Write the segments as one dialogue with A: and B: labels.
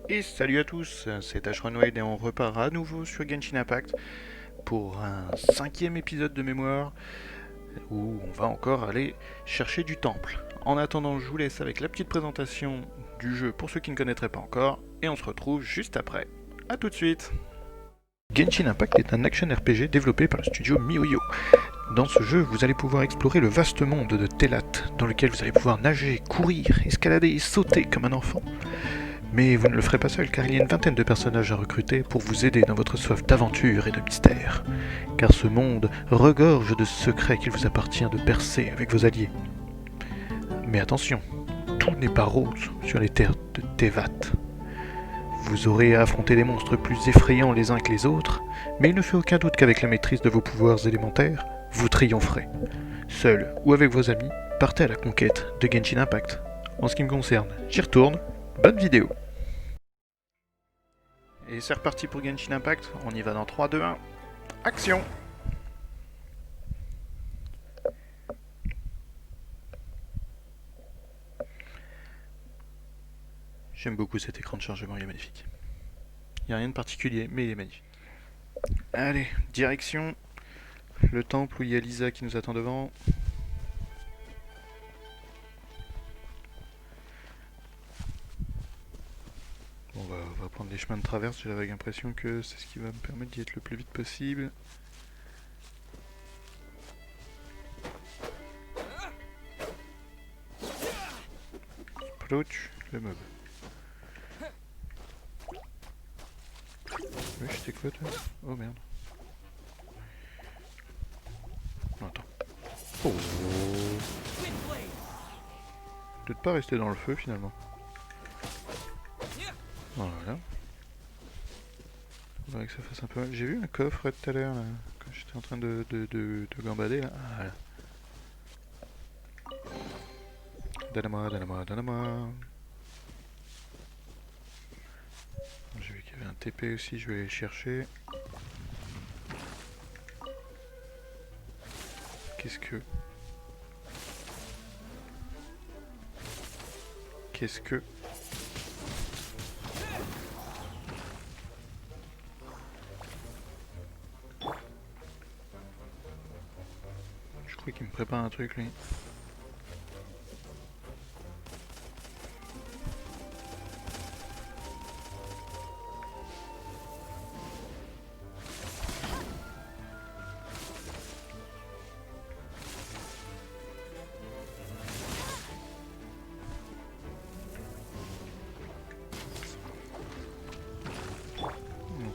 A: Et salut à tous, c'est Ashronwade et on repart à nouveau sur Genshin Impact pour un cinquième épisode de mémoire où on va encore aller chercher du temple. En attendant, je vous laisse avec la petite présentation du jeu pour ceux qui ne connaîtraient pas encore et on se retrouve juste après. A tout de suite. Genshin Impact est un action RPG développé par le studio MiHoYo. Dans ce jeu, vous allez pouvoir explorer le vaste monde de Telat, dans lequel vous allez pouvoir nager, courir, escalader et sauter comme un enfant. Mais vous ne le ferez pas seul, car il y a une vingtaine de personnages à recruter pour vous aider dans votre soif d'aventure et de mystère. Car ce monde regorge de secrets qu'il vous appartient de percer avec vos alliés. Mais attention, tout n'est pas rose sur les terres de Tevat. Vous aurez à affronter des monstres plus effrayants les uns que les autres, mais il ne fait aucun doute qu'avec la maîtrise de vos pouvoirs élémentaires, vous triompherez. Seul ou avec vos amis, partez à la conquête de Genshin Impact. En ce qui me concerne, j'y retourne. Bonne vidéo. Et c'est reparti pour Genshin Impact, on y va dans 3, 2, 1, action. J'aime beaucoup cet écran de chargement, il est magnifique. Il n'y a rien de particulier, mais il est magnifique. Allez, direction le temple où il y a Lisa qui nous attend devant. Bon, on va prendre les chemins de traverse, j'avais l'impression que c'est ce qui va me permettre d'y être le plus vite possible. Approach le mob. Oui, j'étais quoi toi? Oh merde. Non, attends. Oh. Peut-être pas rester dans le feu finalement. Voilà. Faudrait que ça fasse un peu mal. J'ai vu un coffre tout à l'heure là, quand j'étais en train de gambader là. Ah, voilà. Donne-moi, donne-moi, donne-moi. J'ai vu qu'il y avait un TP aussi, je vais aller le chercher. Qu'est-ce que... Qu'est-ce que... Je crois qu'il me prépare un truc lui.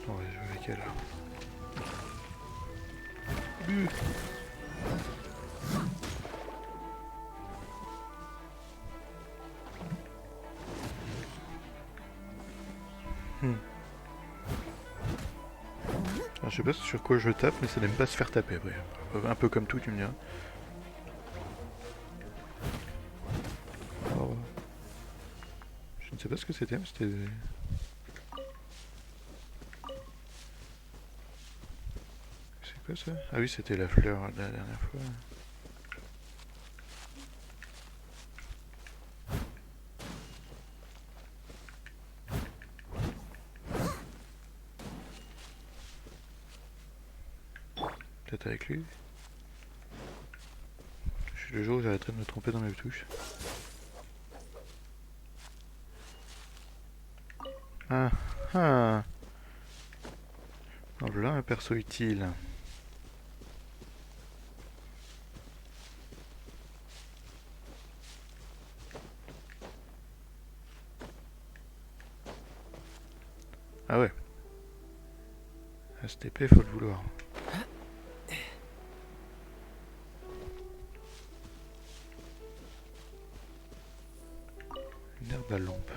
A: Attends, ouais, je vais avec elle. Hmm. Alors, je sais pas sur quoi je tape, mais ça n'aime pas se faire taper après. Un peu comme tout, tu me diras. Alors, je ne sais pas ce que c'était, mais c'était... C'est quoi ça? Ah oui, c'était la fleur de la dernière fois. Peut-être avec lui. Je suis le jour où j'arrêterai de me tromper dans mes touches. Ah ah. Alors là, un perso utile. Ah ouais. STP, faut le vouloir. Une herbe à lampe.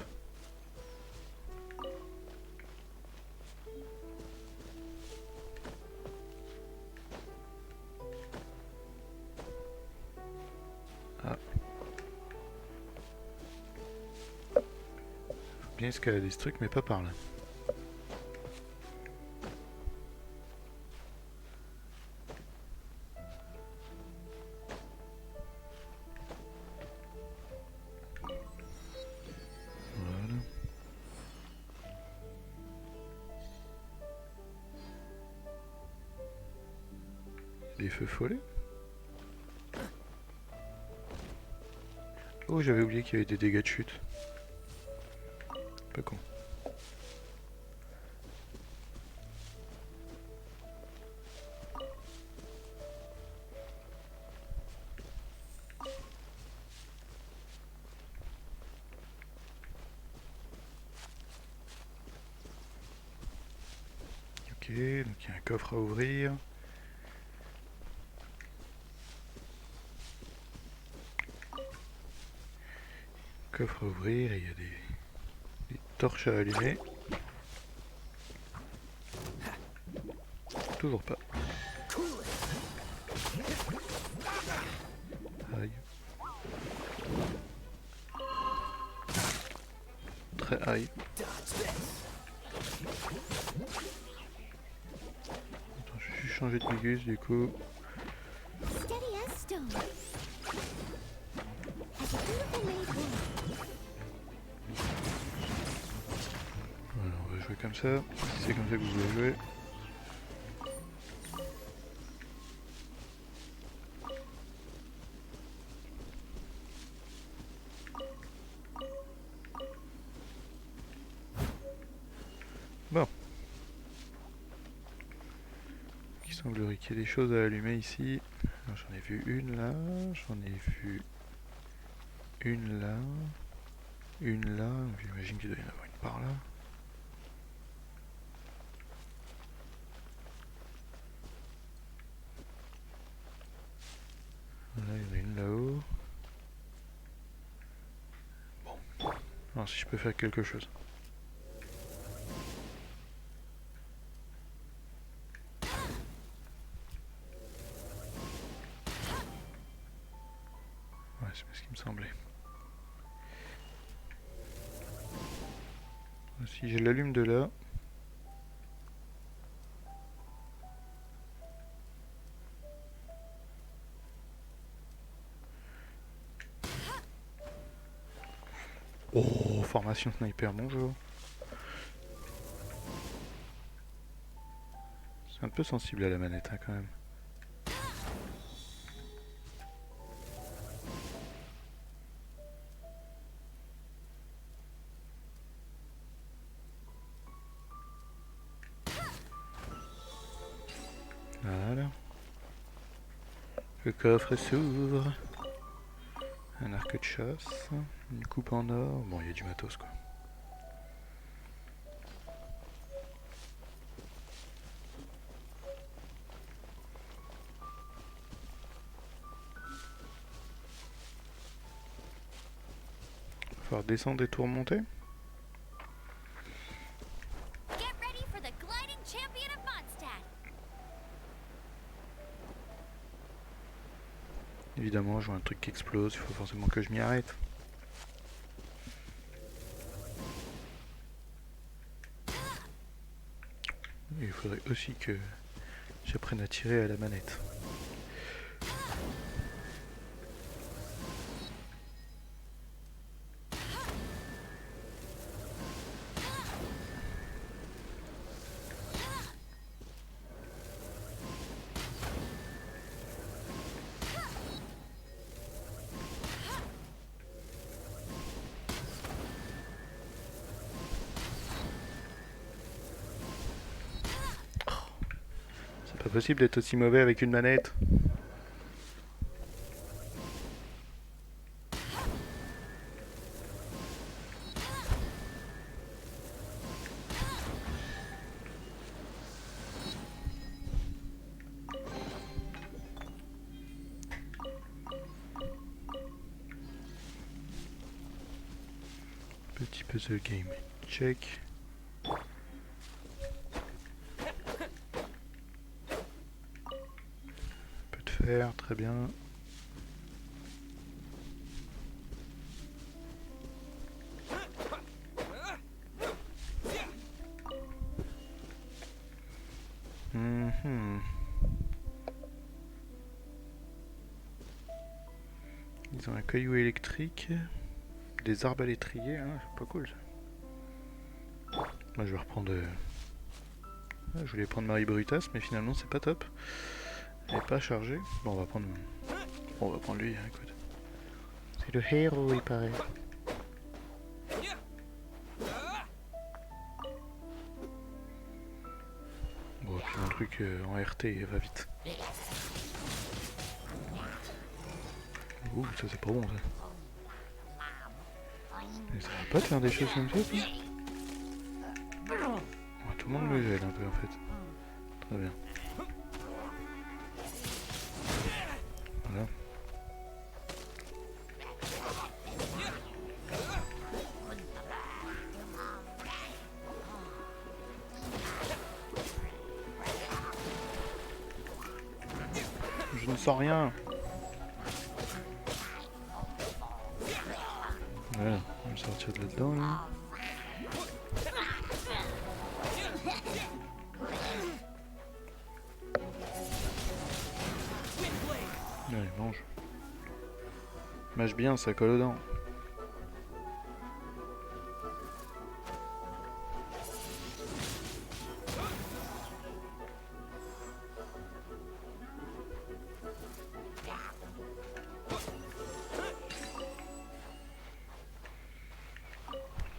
A: Ah. Faut bien escalader ce truc, mais pas par là. Voilà. feux follets. Oh, j'avais oublié qu'il y avait des dégâts de chute. Pas con. Ok, donc il y a un coffre à ouvrir. Coffre à ouvrir et il y a des torches à allumer. Toujours pas. Aïe. Très aïe. Attends, je vais juste changer de Migus du coup. Voilà, on va jouer comme ça, si c'est comme ça que vous voulez jouer. Bon. Il semblerait qu'il y ait des choses à allumer ici. J'en ai vu une là, j'en ai vu une là, une là, j'imagine qu'il doit y en avoir une par là. Là, il y en a une là-haut. Bon. Alors si je peux faire quelque chose. Ouais, c'est ce qui me semblait. Si je l'allume de là. Oh, formation sniper, bonjour. C'est un peu sensible à la manette hein, quand même. Voilà. Le coffre s'ouvre. Un arc de chasse. Une coupe en or. Bon, il y a du matos quoi. Il va falloir descendre et tout remonter. Évidemment, je vois un truc qui explose, il faut forcément que je m'y arrête. Et il faudrait aussi que j'apprenne à tirer à la manette. C'est pas possible d'être aussi mauvais avec une manette. Petit puzzle game, check. Un peu de fer, très bien. Ils ont un caillou électrique, des arbalétriers, hein, c'est pas cool ça. Moi je vais reprendre... Je voulais prendre Marie Brutas, mais finalement c'est pas top. Elle n'est pas chargée. Bon, on va prendre lui, hein, écoute. C'est le héros, il paraît. Bon, puis mon truc en RT va vite. Ouh, ça c'est pas bon ça. Mais ça va pas de faire des choses comme ça, toi? Ouais, tout le monde me gèle un peu en fait. Très bien. Voilà. Je ne sens rien. Voilà, on va me sortir de là-dedans là. Allez, mange. Mâche bien, ça colle aux dents.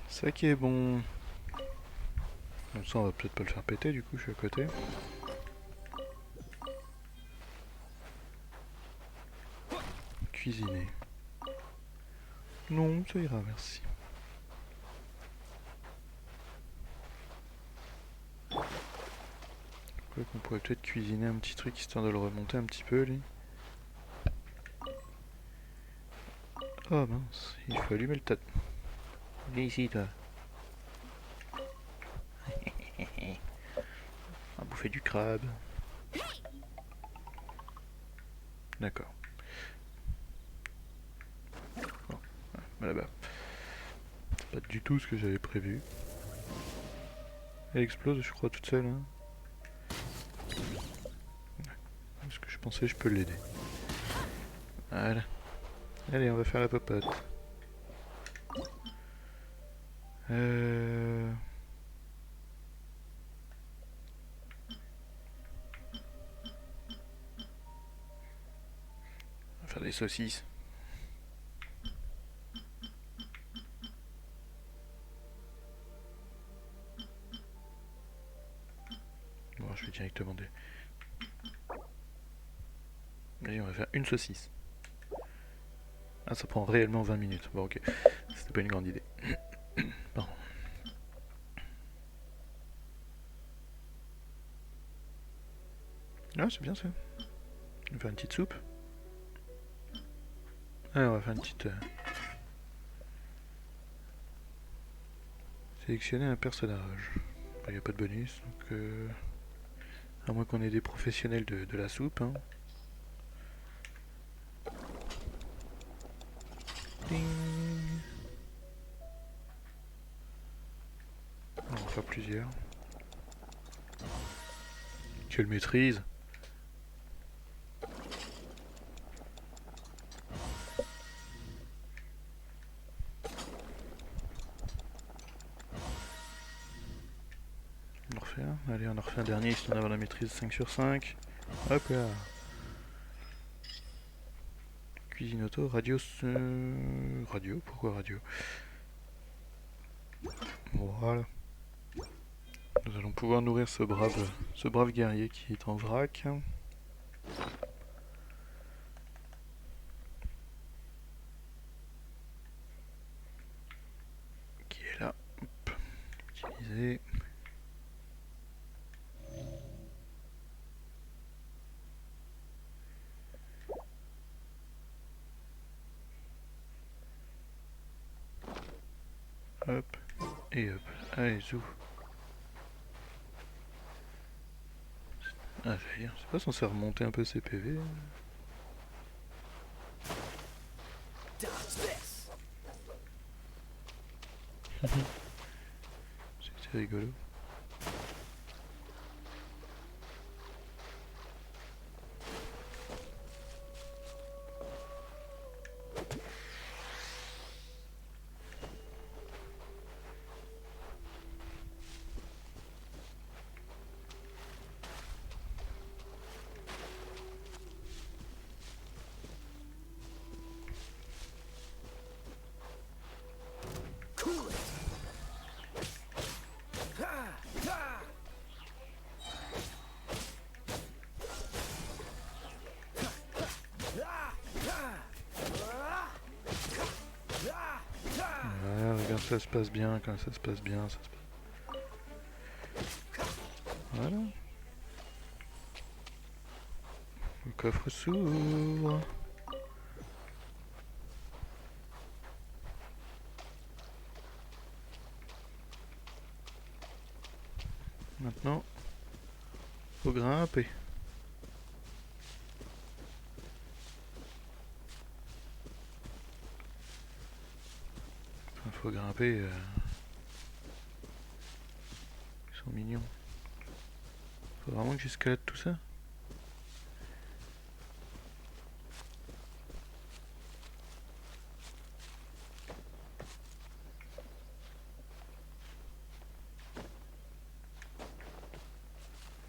A: Ça qui est bon. Bon, ça on va peut-être pas le faire péter, du coup je suis à côté. Cuisiner. Non, ça ira, merci. Quoi qu'on pourrait peut-être cuisiner un petit truc histoire de le remonter un petit peu, lui. Oh mince, il faut allumer le tas. Viens ici, toi. On va bouffer du crabe. D'accord. Bon, là-bas. C'est pas du tout ce que j'avais prévu. Elle explose, je crois, toute seule. Hein. Est-ce que je pensais je peux l'aider? Voilà. Allez, on va faire la popote. On va faire des saucisses. Bon, je vais directement des... Allez, on va faire une saucisse. Ah, ça prend réellement 20 minutes. Bon, ok. C'était pas une grande idée. Pardon. Ah, c'est bien ça. On va faire une petite soupe. Ah, on va faire une petite... Sélectionner un personnage. Il n'y a pas de bonus, donc... À moins qu'on ait des professionnels de la soupe. Hein. Ding. On va en faire plusieurs. Quelle maîtrise! On en refait un. Allez, on en refait un dernier histoire d'avoir la maîtrise 5 sur 5. Hop là! Cuisine auto, radio... Radio? Pourquoi radio? Voilà. Nous allons pouvoir nourrir ce brave guerrier qui est en vrac. Qui est là. Hop. Utiliser. Hop. Et hop. Allez, zou. Ah, j'allais dire, c'est pas censé remonter un peu ses PV. C'est rigolo. ça se passe bien, quand ça se passe bien, ça se passe... Voilà. Le coffre s'ouvre. Maintenant, faut grimper. Enfin, faut grimper. Ils sont mignons. Faut vraiment que j'escalade tout ça.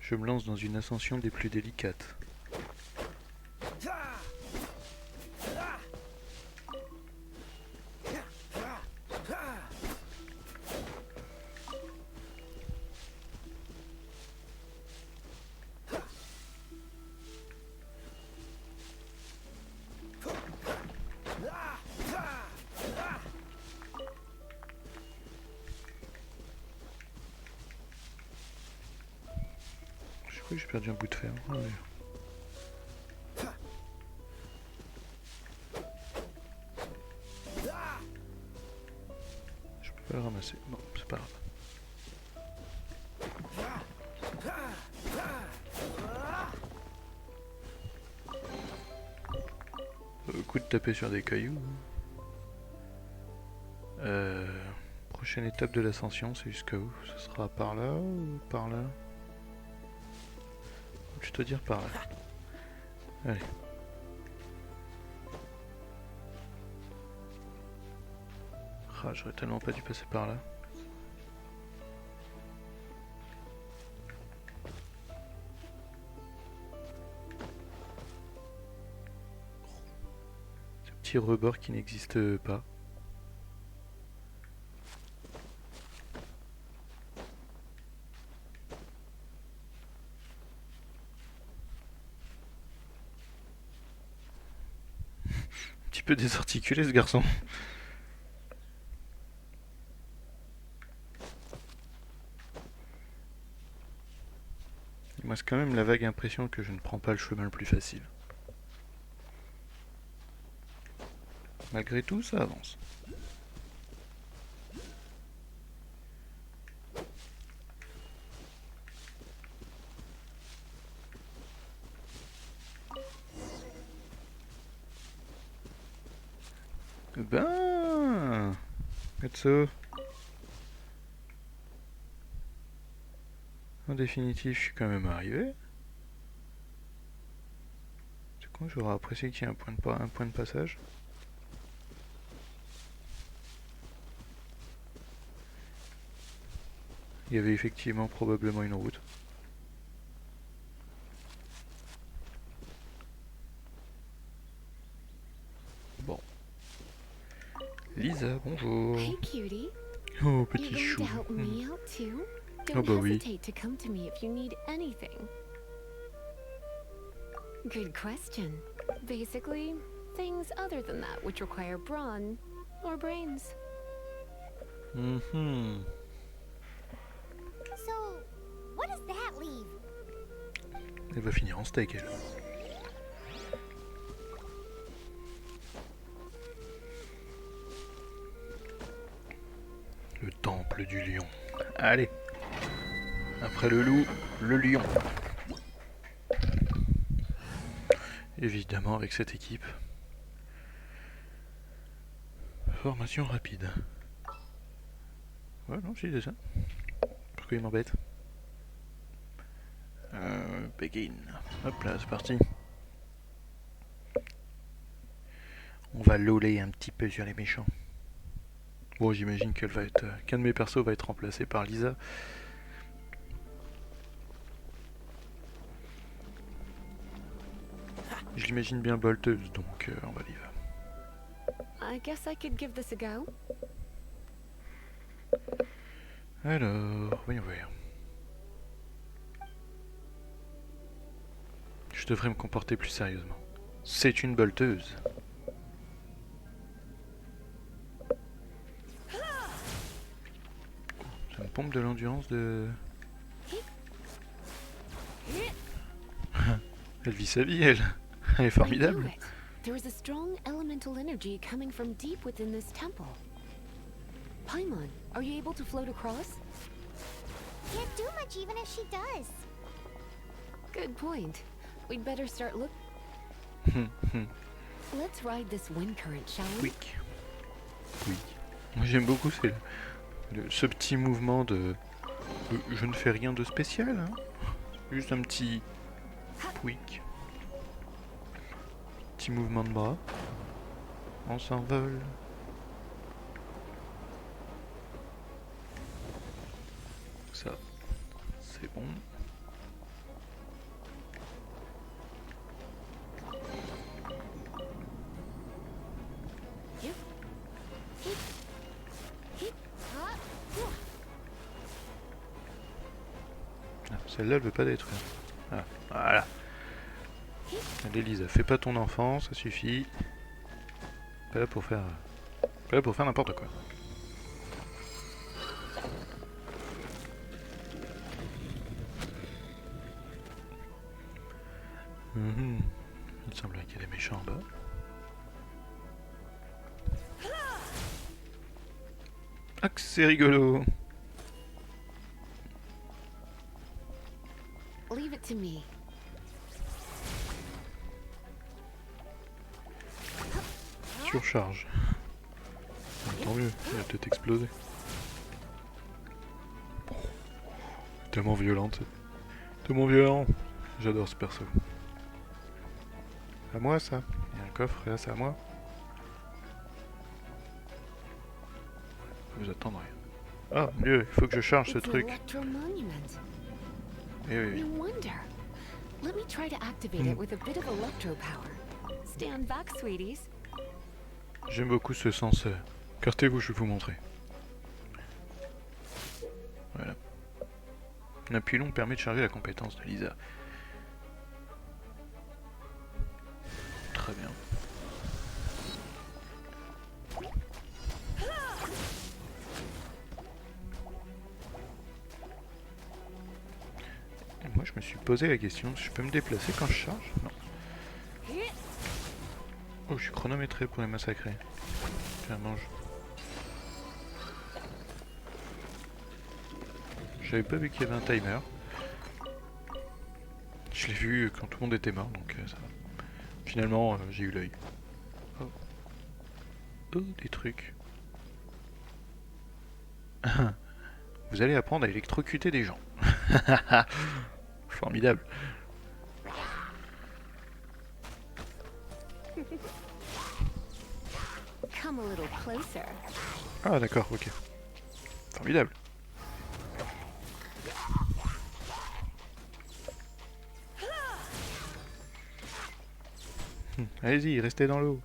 A: Je me lance dans une ascension des plus délicates. Je crois que j'ai perdu un bout de fer. Ah, ouais. Je peux pas le ramasser. Bon, c'est pas grave. Coup de taper sur des cailloux. Prochaine étape de l'ascension, c'est jusqu'à où? Ce sera par là ou par là? Je te dire par là. Allez. Ah, j'aurais tellement pas dû passer par là. Ce petit rebord qui n'existe pas. Un petit peu désarticulé ce garçon. Moi, c'est quand même la vague impression que je ne prends pas le chemin le plus facile. Malgré tout, ça avance. Ben, Katsu. En définitive, je suis quand même arrivé. C'est con, j'aurais apprécié qu'il y ait un point de passage. Il y avait effectivement probablement une route. Bon. Lisa, bonjour.
B: Hey, cutie.
A: Oh,
B: Are
A: petit
B: you
A: chou.
B: going to help me out too?
A: Oh,
B: Don't
A: bah oui.
B: hesitate to come to me if you need anything. Good question. Basically, things other than that which require brawn or brains.
A: Mhm.
C: So, what does that leave?
A: Elle va finir en steak, elle. Le temple du lion. Allez. Après le loup, le lion. Évidemment avec cette équipe. Formation rapide. Ouais, non, si, c'est ça. Pourquoi il m'embête? Begin. Hop là, c'est parti. On va loler un petit peu sur les méchants. Bon, j'imagine qu'un de mes persos va être remplacé par Lisa. Je l'imagine bien bolteuse, donc on va y va.
B: I guess I could give this a go.
A: Alors, voyons voir. Je devrais me comporter plus sérieusement. C'est une bolteuse. Ça me pompe de l'endurance de... Elle vit sa vie, elle. Elle est
B: I knew
A: formidable.
B: it. There is a strong elemental energy coming from deep within this temple. Paimon, are you able to float across?
C: Can't do much even if she does.
B: Good point. We'd better start look. Let's ride this wind current, shall we?
A: Quick. Oui. Moi j'aime beaucoup ce petit mouvement de... Je ne fais rien de spécial, hein. Juste un petit... Quick. Petit mouvement de bras. On s'envole. Ça, c'est bon. Ah, celle-là, elle veut pas détruire. Ah, voilà. Allez Lisa, fais pas ton enfant, ça suffit. Pas là pour faire... Pas là pour faire n'importe quoi. Il semblerait qu'il y ait des méchants en bas. Ah que c'est rigolo.
B: Leave it to me.
A: Surcharge. Tant mieux, il va peut-être exploser. Tellement violente. Tellement violent. J'adore ce perso. À moi ça. Il y a un coffre et là c'est à moi. Vous attendrez. Ah mieux, il faut que je charge ce
B: It's an
A: truc.
B: electro-monument.
A: Oui, oui, oui.
B: No wonder. Let me try to activate it with a bit of electro power. Stand back, sweeties.
A: J'aime beaucoup ce sens. Cartez-vous, je vais vous montrer. Voilà. Un appui long permet de charger la compétence de Lisa. Très bien. Et moi je me suis posé la question, je peux me déplacer quand je charge? Non. Oh, je suis chronométré pour les massacrer. Tiens, mange. J'avais pas vu qu'il y avait un timer. Je l'ai vu quand tout le monde était mort, donc ça va. Finalement, j'ai eu l'œil. Oh. Oh, des trucs. Vous allez apprendre à électrocuter des gens. Formidable.
B: Come a little closer.
A: Ah d'accord, ok. Formidable. Allez-y, restez dans l'eau.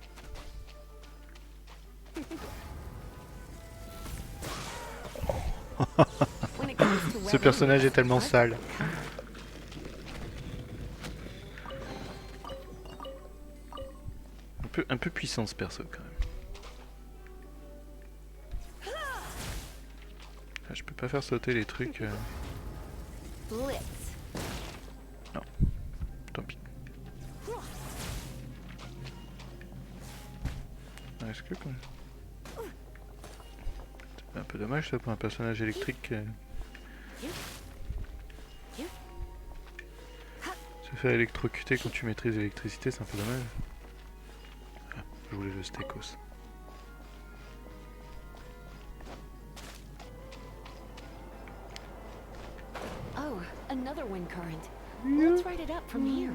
B: When it comes to
A: Ce
B: weathering
A: personnage est
B: this,
A: tellement
B: what?
A: sale. Un peu puissant ce perso quand même. Ah, je peux pas faire sauter les trucs.
B: Blitz.
A: Non. Tant pis. Est-ce que quand même... C'est un peu dommage ça pour un personnage électrique. Se faire électrocuter quand tu maîtrises l'électricité, c'est un peu dommage. Ah, je voulais le stécos.
B: Oh, another wind current. Let's ride it up from here.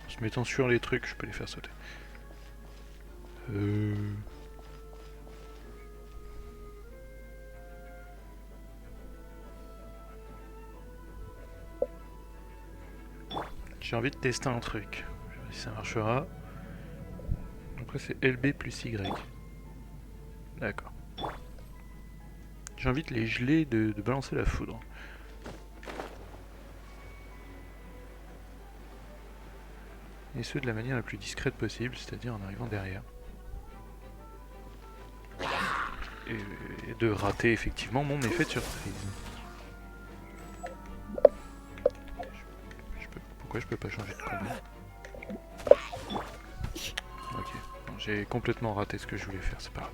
A: En se mettant sur les trucs, je peux les faire sauter. J'ai envie de tester un truc. Je vais voir si ça marchera. Donc là c'est LB plus Y. D'accord. J'ai envie de les geler, de balancer la foudre. Et ce de la manière la plus discrète possible, c'est-à-dire en arrivant derrière. Et de rater effectivement mon effet de surprise. Pourquoi je peux pas changer de combat? Ok, j'ai complètement raté ce que je voulais faire, c'est pas grave.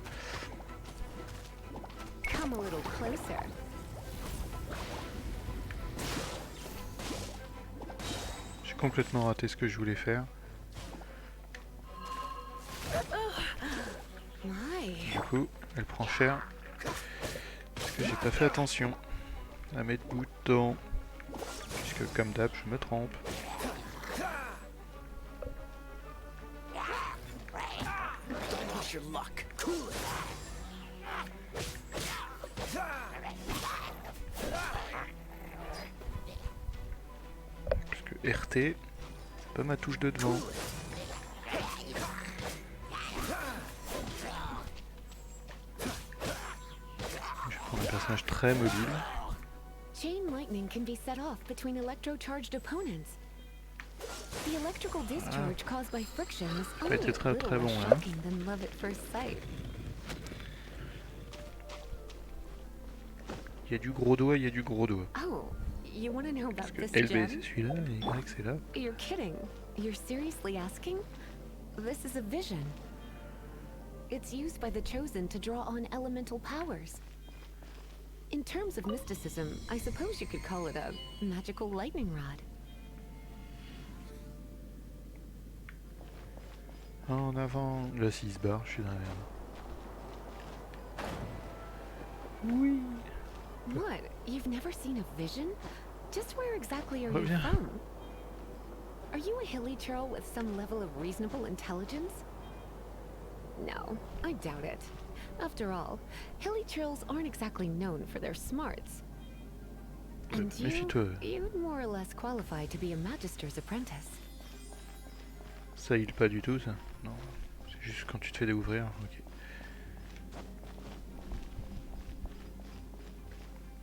B: Come a little closer.
A: J'ai complètement raté ce que je voulais faire.
B: My.
A: Du coup, elle prend cher. Parce que j'ai pas fait attention à mes boutons. Puisque comme d'hab, je me trompe. Parce que RT, c'est pas ma touche de devant. Je prends un personnage très mobile.
B: Chain lightning can be set off between electro-charged opponents. The electrical discharge caused by friction is only a
A: été très,
B: little
A: très
B: less
A: bon, hein.
B: shocking than love at first sight.
A: Il y a du gros doigt, il y a du gros doigt.
B: Oh, you want to know about
A: Parce que
B: this
A: LB
B: gem?
A: c'est celui-là et Y c'est là.
B: You're kidding. You're seriously asking? This is a vision. It's used by the Chosen to draw on elemental powers. In terms of mysticism, I suppose you could call it a magical lightning rod.
A: En avant, la 6 bar, je suis dans la merde. Oui.
B: What? You've never seen a vision? Just where exactly are you
A: Reviens.
B: from? Are you a hilly churl with some level of reasonable intelligence? No, I doubt it. After all, hilly churls aren't exactly known for their smarts. And
A: Méfie-toi.
B: you'd more or less qualify to be a magister's apprentice.
A: Ça heal pas du tout ça. Non. C'est juste quand tu te fais découvrir. Ok.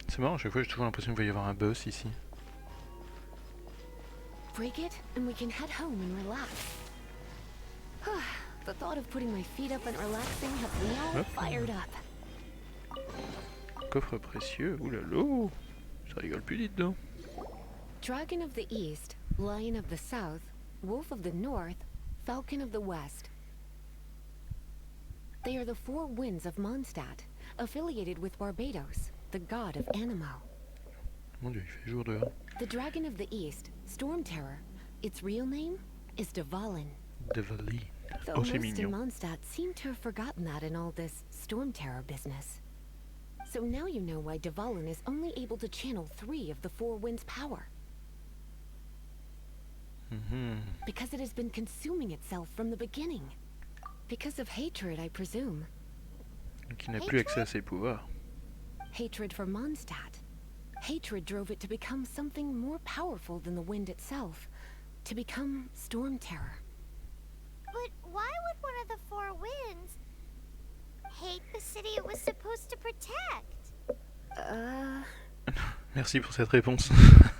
A: C'est marrant, à chaque fois j'ai toujours l'impression qu'il va y avoir un boss ici.
B: Break it, and we can head home and relax. The thought of putting my feet up and relaxing has me all
A: Hop.
B: fired up.
A: Coffre précieux, oulala. Ça rigole plus dit dedans.
B: Dragon of the East, Lion of the South, Wolf of the North, Falcon of the West. They are the four winds of Mondstadt, affiliated with Barbados, the god of Anemo.
A: Mon dieu, il fait jour dehors.
B: The Dragon of the East, Storm Terror, its real name is Dvalin.
A: Devaline.
B: Though
A: Oh, c'est
B: most in
A: mignon.
B: Mondstadt seem to have forgotten that in all this Storm Terror business. So now you know why Dvalin is only able to channel 3 of the four winds' power.
A: Mhm.
B: Because it has been consuming itself from the beginning. Because of hatred, I presume.
A: Donc il n'a plus accès à ses pouvoirs.
B: Hatred for Mondstadt. Hatred drove it to become something more powerful than the wind itself. To become Storm Terror.
C: But why would one of the four winds hate the city it was supposed to protect?
A: Merci pour cette réponse.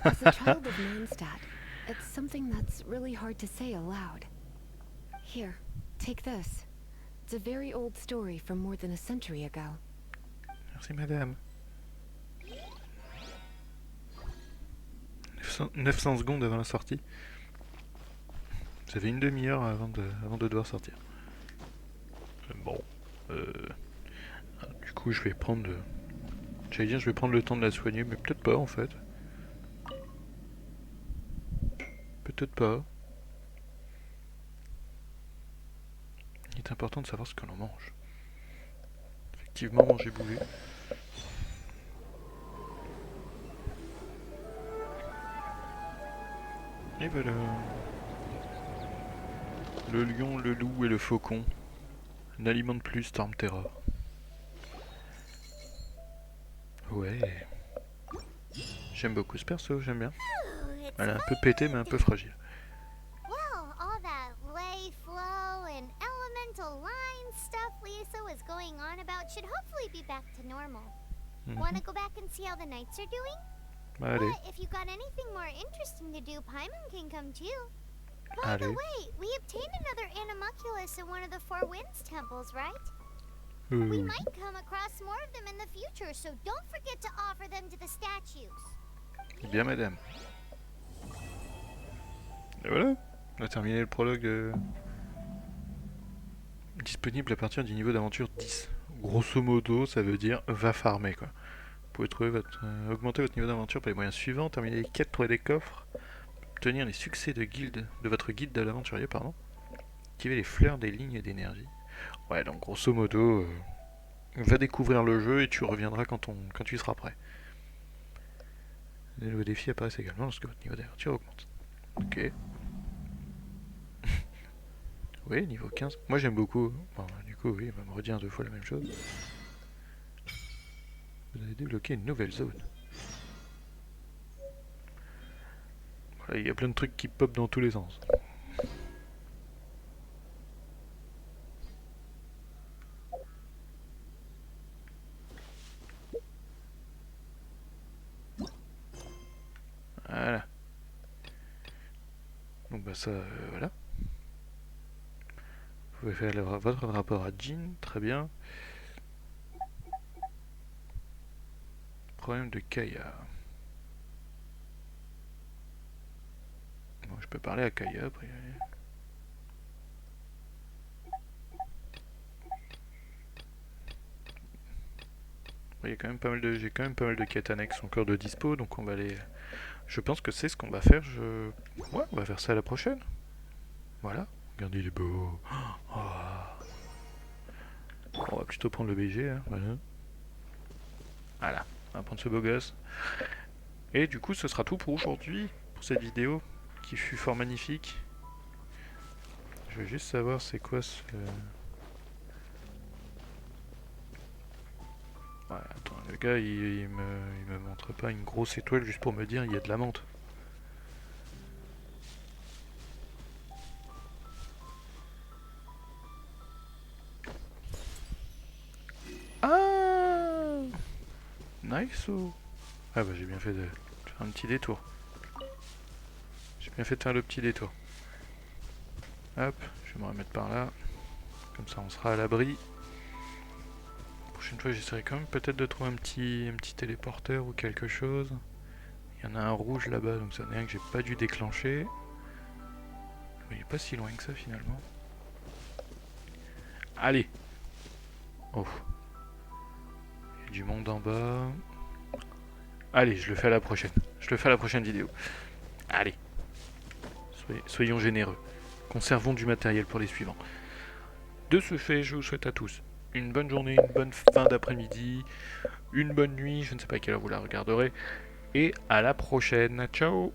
B: As a child of Mondstadt, it's something that's really hard to say aloud. Here, take this. It's a very old story from more than a century ago.
A: Merci madame. 900 secondes avant la sortie. Ça fait une demi-heure avant de devoir sortir. Bon. Du coup je vais prendre... J'allais dire je vais prendre le temps de la soigner, mais peut-être pas en fait. Peut-être pas. Il est important de savoir ce que l'on mange. Effectivement, manger bouger. Et voilà. Le lion, le loup et le faucon Un aliment de plus, Storm Terror. Ouais. J'aime beaucoup ce perso, j'aime bien.
C: Ooh, it's
A: Elle est un peu pétée, mais un peu fragile.
C: Well, all that lay, flow, and elemental line stuff Lisa was going on about should hopefully be back to normal. Wanna go back and see how the knights are doing?
A: Allez,
C: But if you got anything more interesting to do, Paimon can come too. By the
A: allez.
C: way, we obtained another Animalculus in one of the Four Winds temples, right? We might come across more of them in the future, so don't forget to offer them to the statues.
A: Bien madame. Et voilà, on a terminé le prologue disponible à partir du niveau d'aventure 10. Grosso modo, ça veut dire va farmer quoi. Vous pouvez trouver augmenter votre niveau d'aventure par les moyens suivants, terminer les quêtes, trouver des coffres, obtenir les succès de votre guide de l'aventurier, pardon. Activer les fleurs des lignes d'énergie. Ouais, donc grosso modo, va découvrir le jeu et tu reviendras quand tu seras prêt. Les nouveaux défis apparaissent également lorsque votre niveau d'aventure augmente. Ok. Oui, niveau 15. Moi j'aime beaucoup. Bon, du coup, oui, il va me redire 2 fois la même chose. Vous avez débloqué une nouvelle zone. Voilà, il y a plein de trucs qui pop dans tous les sens. Voilà. Donc bah ça, voilà. Vous pouvez faire votre rapport à Jean, très bien. Problème de Kaya. Bon, je peux parler à Kaya après. J'ai quand même pas mal de quêtes annexes encore de dispo, donc on va aller. Je pense que c'est ce qu'on va faire. Ouais, on va faire ça à la prochaine. Voilà. Regardez, il est beau. Oh. On va plutôt prendre le BG. Hein. Voilà. On va prendre ce beau gosse. Et du coup, ce sera tout pour aujourd'hui, pour cette vidéo qui fut fort magnifique. Je veux juste savoir c'est quoi ce. Ouais, attends, le gars il me montre pas une grosse étoile juste pour me dire il y a de la menthe. Ah, nice. Ah bah j'ai bien fait de faire un petit détour. J'ai bien fait de faire le petit détour. Hop, je vais me remettre par là. Comme ça on sera à l'abri. La prochaine fois j'essaierai quand même peut-être de trouver un petit téléporteur ou quelque chose. Il y en a un rouge là-bas, donc ça n'est rien que j'ai pas dû déclencher. Mais il est pas si loin que ça finalement. Allez. Oh. Il y a du monde en bas. Allez, je le fais à la prochaine. Je le fais à la prochaine vidéo. Allez. Soyons généreux. Conservons du matériel pour les suivants. De ce fait, je vous souhaite à tous une bonne journée, une bonne fin d'après-midi, une bonne nuit, je ne sais pas à quelle heure vous la regarderez, et à la prochaine. Ciao!